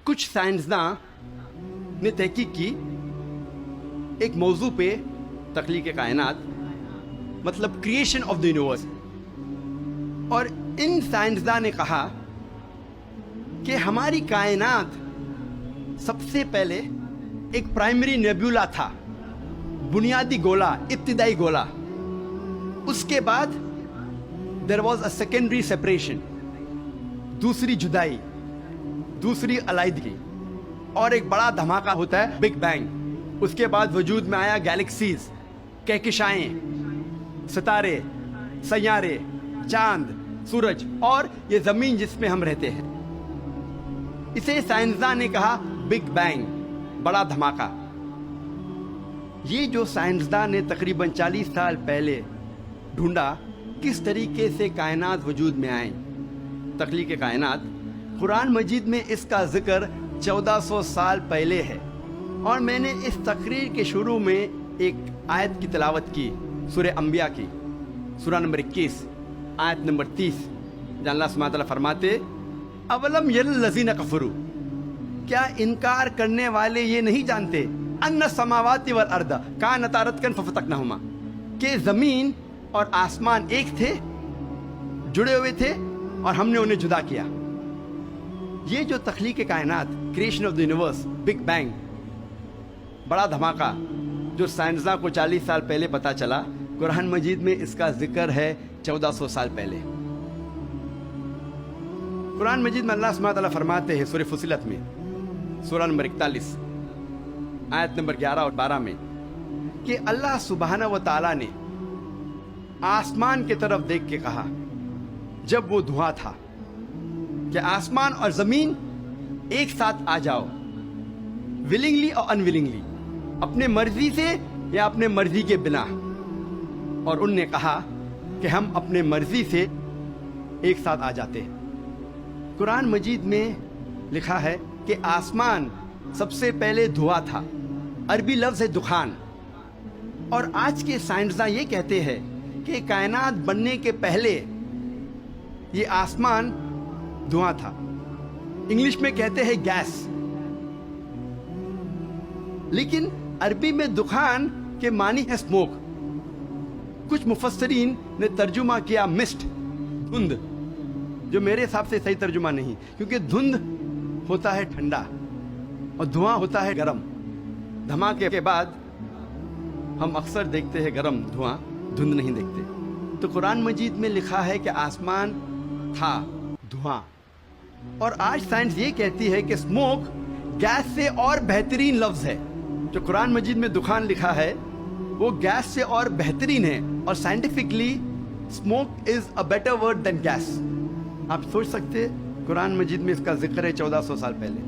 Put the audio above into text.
کچھ سائنسداں نے تحقیق کی ایک موضوع پہ، تخلیق کائنات، مطلب کریشن آف دا یونیورس، اور ان سائنسداں نے کہا کہ ہماری کائنات سب سے پہلے ایک پرائمری نیبولا تھا، بنیادی گولا، ابتدائی گولا. اس کے بعد there was a secondary separation, دوسری جدائی، دوسری علیحدگی، اور ایک بڑا دھماکہ ہوتا ہے بگ بینگ. اس کے بعد وجود میں آیا گیلیکسیز، کہکشائیں، ستارے، سیارے، چاند، سورج، اور یہ زمین جس میں ہم رہتے ہیں. اسے سائنسداں نے کہا بگ بینگ، بڑا دھماکہ. یہ جو سائنسداں نے تقریباً 40 سال پہلے ڈھونڈا کس طریقے سے کائنات وجود میں آئیں، تخلیق کائنات، قرآن مجید میں اس کا ذکر 1400 سال پہلے ہے. اور میں نے اس تقریر کے شروع میں ایک آیت کی تلاوت کی، سورہ انبیاء کی، سورہ نمبر 21، آیت نمبر 30، جہاں اللہ سبحانہ تعالیٰ فرماتے اولم یلذین کفروا، کیا انکار کرنے والے یہ نہیں جانتے ان السماوات والارض کانتا رتقا ففتقناہما، کہ زمین اور آسمان ایک تھے، جڑے ہوئے تھے، اور ہم نے انہیں جدا کیا. یہ جو تخلیق کائنات، creation of the universe, big bang, بڑا دھماکہ، جو سائنسداں کو 40 سال پہلے پتا چلا، قرآن مجید میں اس کا ذکر ہے 1400 سال پہلے. قرآن مجید میں اللہ سبحانہ تعالیٰ فرماتے ہیں سورہ فصلت میں، سورہ نمبر 41، آیت نمبر 11 اور 12 میں، کہ اللہ سبحانہ و تعالیٰ نے آسمان کی طرف دیکھ کے کہا جب وہ دھواں تھا کہ آسمان اور زمین ایک ساتھ آ جاؤ، ولنگلی اور انولنگلی، اپنے مرضی سے یا اپنے مرضی کے بنا. اور ان نے کہا کہ ہم اپنے مرضی سے ایک ساتھ آ جاتے ہیں. قرآن مجید میں لکھا ہے کہ آسمان سب سے پہلے دھواں تھا، عربی لفظ ہے دخان. اور آج کے سائنسداں یہ کہتے ہیں کہ کائنات بننے کے پہلے یہ آسمان دھواں تھا، انگلش میں کہتے ہیں گیس. لیکن عربی میں دخان کے معنی ہے اسموک. کچھ مفسرین نے ترجمہ کیا مسٹ، دھند، جو میرے حساب سے صحیح ترجمہ نہیں، کیونکہ دھند ہوتا ہے ٹھنڈا اور دھواں ہوتا ہے گرم. دھماکے کے بعد ہم اکثر دیکھتے ہیں گرم دھواں، دھند نہیں دیکھتے. تو قرآن مجید میں لکھا ہے کہ آسمان تھا دھواں. اور آج سائنس یہ کہتی ہے کہ اسموک گیس سے اور بہترین لفظ ہے. جو قرآن مجید میں دخان لکھا ہے وہ گیس سے اور بہترین ہے، اور scientifically smoke is a better word than gas. آپ سوچ سکتے قرآن مجید میں اس کا ذکر ہے 1400 سال پہلے.